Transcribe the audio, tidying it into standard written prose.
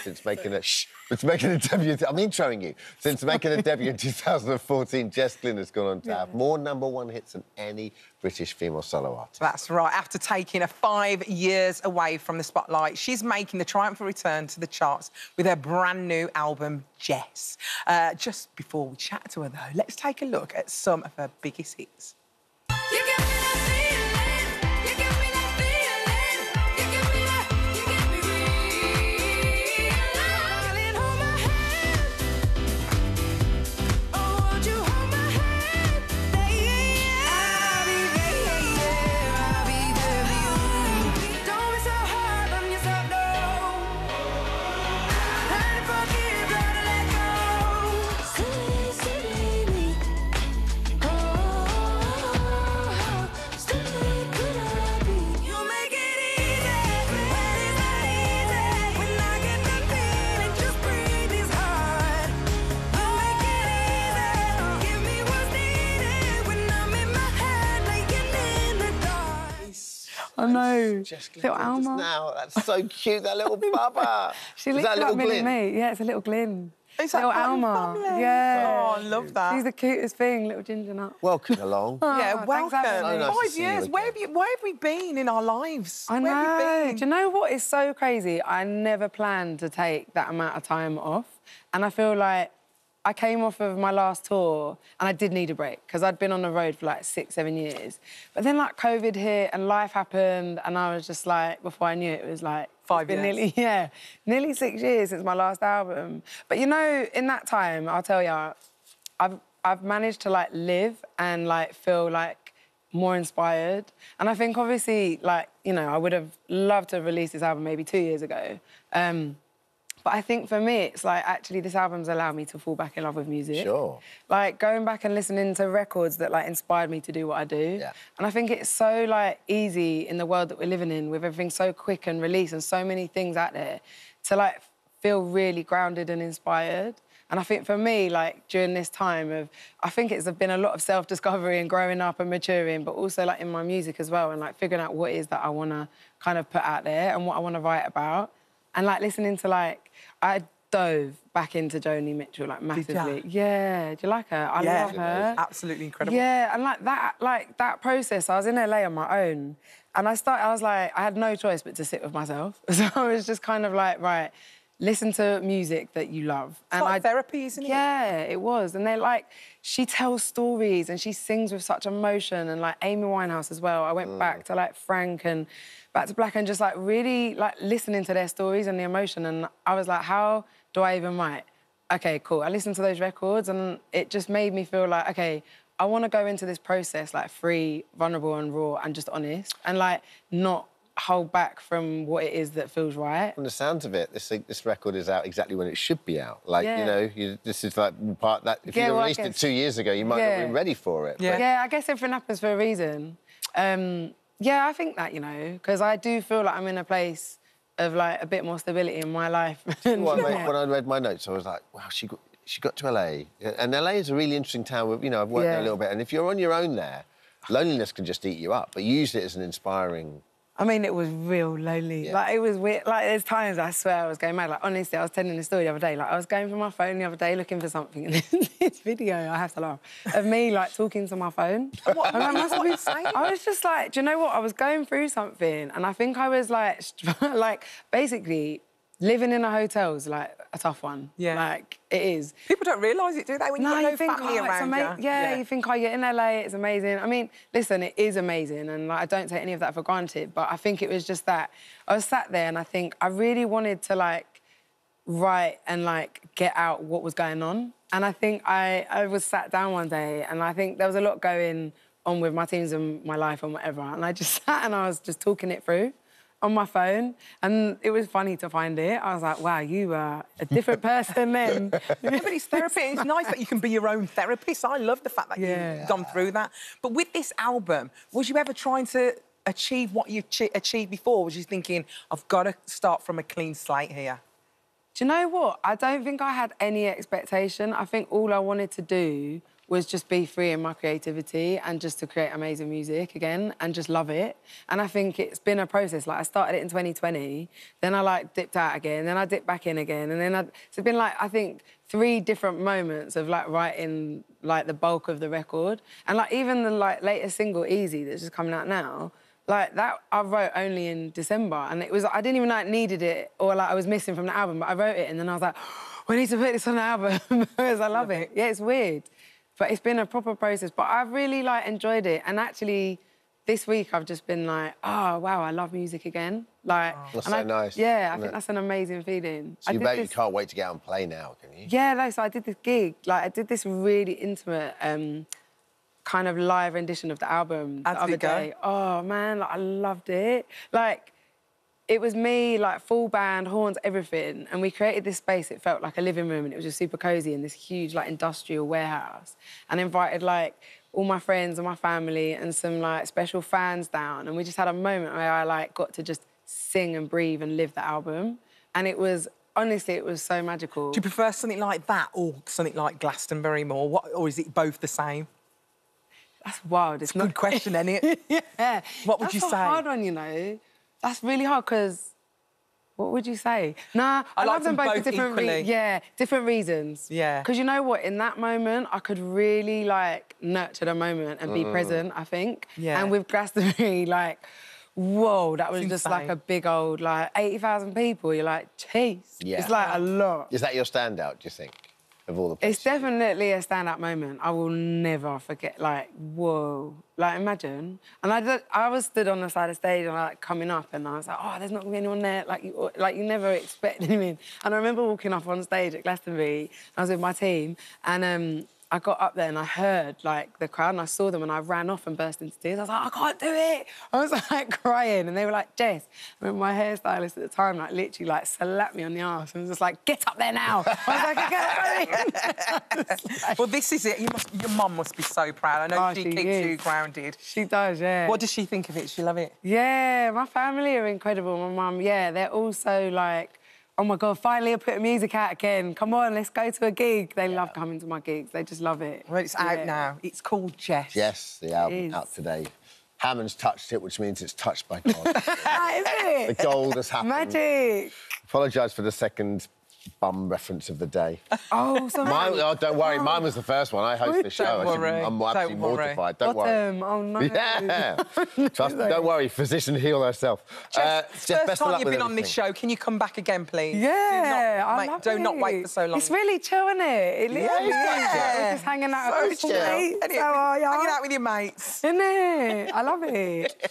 since making a debut. I'm introing you. Since making a debut in 2014, Jess Glynne has gone on to have more #1 hits than any British female solo artist. That's right. After taking 5 years away from the spotlight, she's making the triumphant return to the charts with her brand new album, Jess. Just before we chat to her, though, let's take a look at some of her biggest hits. I know. Little Alma. Now. That's so cute, that little bubba. She looks like Millie me. Yeah, it's a little Glynne. Is that little Alma? Family? Yeah. Oh, I love that. She's the cutest thing, little ginger nut. Welcome along. Yeah, welcome. Nice 5 years. Where have we been in our lives? I know. Where have you been? Do you know what is so crazy? I never planned to take that amount of time off. And I feel like I came off of my last tour and I did need a break because I'd been on the road for like 6, 7 years. But then like COVID hit and life happened and I was just like, before I knew it, it was like 5 years. Nearly 6 years since my last album. But you know, in that time, I'll tell you, I've managed to like live and like feel like more inspired. And I think obviously like, you know, I would have loved to have released this album maybe 2 years ago. But I think for me, it's like, actually, this album's allowed me to fall back in love with music. Sure. Like, going back and listening to records that, like, inspired me to do what I do. Yeah. And I think it's so, like, easy in the world that we're living in, with everything so quick and released and so many things out there, to, like, feel really grounded and inspired. And I think for me, like, during this time of... I think it's been a lot of self-discovery and growing up and maturing, but also, like, in my music as well, and, like, figuring out what it is that I want to kind of put out there and what I want to write about. And, like, listening to, like... I dove back into Joni Mitchell, like, massively. Yeah, do you like her? I love her. Absolutely incredible. Yeah, and, like, that process, I was in LA on my own, and I was like, I had no choice but to sit with myself. So I was just kind of like, right, listen to music that you love. It's like therapy, isn't it? Yeah, it was. And they're like, she tells stories and she sings with such emotion, and, like, Amy Winehouse as well. I went back to, like, Frank and Back to Black and just, like, really, like, listening to their stories and the emotion. And I was like, how do I even write? OK, cool. I listened to those records and it just made me feel like, OK, I want to go into this process, like, free, vulnerable and raw and just honest and, like, not hold back from what it is that feels right. From the sounds of it, this record is out exactly when it should be out. Like, you know, this is like part that... If you released it 2 years ago, you might not have been ready for it. Yeah. Yeah, I guess everything happens for a reason. Yeah, I think that, you know, because I do feel like I'm in a place of, like, a bit more stability in my life. When I read my notes, I was like, wow, she got to LA. And LA is a really interesting town. With, you know, I've worked there a little bit. And if you're on your own there, loneliness can just eat you up. But you used it as an inspiring... I mean, it was real lonely. Yeah. Like, it was weird. Like, there's times I swear I was going mad. Like, honestly, I was telling the story the other day. Like, I was going through my phone the other day looking for something, and this video, I have to laugh, of me, like, talking to my phone. What were you saying? I was just like, do you know what? I was going through something, and I think I was, like, like, basically, living in a hotel is, like, a tough one. Yeah. Like, it is. People don't realise it, do they? When you've got no family around you. Yeah, you think, oh, you're in LA, it's amazing. I mean, listen, it is amazing, and, like, I don't take any of that for granted, but I think it was just that I was sat there and I think I really wanted to, like, write and, like, get out what was going on. And I think I was sat down one day and I think there was a lot going on with my teams and my life and whatever, and I just sat and I was just talking it through on my phone, and it was funny to find it. I was like, wow, you are a different person then. Yeah, but it's therapy. It's nice that you can be your own therapist. I love the fact that you've gone through that. But with this album, was you ever trying to achieve what you achieved before? Was you thinking, I've got to start from a clean slate here? Do you know what? I don't think I had any expectation. I think all I wanted to do was just be free in my creativity and just to create amazing music again and just love it. And I think it's been a process. Like, I started it in 2020, then I, like, dipped out again, then I dipped back in again, and then so it's been, like, I think 3 different moments of, like, writing, like, the bulk of the record. And, like, even the, like, latest single, Easy, that's just coming out now, like, that I wrote only in December, and it was, I didn't even know I needed it or, like, I was missing from the album, but I wrote it, and then I was like, we need to put this on the album because I love it. Yeah, it's weird. But it's been a proper process. But I've really, like, enjoyed it. And actually, this week I've just been like, oh, wow, I love music again. Like, that's so nice. Yeah, I think that's an amazing feeling. So you can't wait to get out and play now, can you? Yeah, no, so I did this gig. Like, I did this really intimate kind of live rendition of the album the other day. Oh, man, like, I loved it. Like, it was me, like, full band, horns, everything, and we created this space. It felt like a living room, and it was just super cosy in this huge, like, industrial warehouse, and invited, like, all my friends and my family and some, like, special fans down, and we just had a moment where I, like, got to just sing and breathe and live the album, and it was, honestly, it was so magical. Do you prefer something like that or something like Glastonbury more, or is it both the same? That's wild. It's a good question, isn't it? Yeah. What would you say? That's a hard one, you know. That's really hard, because what would you say? Nah, I love them both for different reasons. Yeah, different reasons. Yeah. Because you know what? In that moment, I could really, like, nurture the moment and be present, I think. Yeah. And with Glastonbury, like, whoa, that was just like a big old, like, 80,000 people. You're like, jeez. Yeah. It's, like, a lot. Is that your standout, do you think, of all the places? It's definitely a standout moment. I will never forget, like, whoa. Like, imagine. And I was stood on the side of the stage and, like, coming up, and I was like, oh, there's not going to be anyone there. Like you never expect anything. And I remember walking up on stage at Glastonbury, I was with my team, and I got up there and I heard, like, the crowd, and I saw them, and I ran off and burst into tears. I was like, I can't do it. I was, like, crying, and they were like, Jess. I remember my hairstylist at the time, like, literally, like, slapped me on the arse and was just like, get up there now. I was like, okay. Well, this is it. Your mum must be so proud. I know she keeps you grounded. She does, yeah. What does she think of it? She love it? Yeah, my family are incredible. My mum, yeah, they're also, like, oh, my God, finally I put music out again. Come on, let's go to a gig. They love coming to my gigs. They just love it. Well, it's out now. It's called Jess. Yes, the album out today. Hammond's touched it, which means it's touched by God. Isn't it? The gold has happened. Magic. Apologise for the second bum reference of the day. Oh, sorry. Don't worry, mine was the first one. I host the show. I'm absolutely mortified. Don't worry. Oh, no. Yeah. Trust me, don't worry, physician heal herself. Jess, first time you've been on this show, can you come back again, please? Yeah, I love it. Do not wait for so long. It's really chill, isn't it? It literally is. We're just hanging out with chill. mates. How are you? Hanging out with your mates. Isn't it? I love it.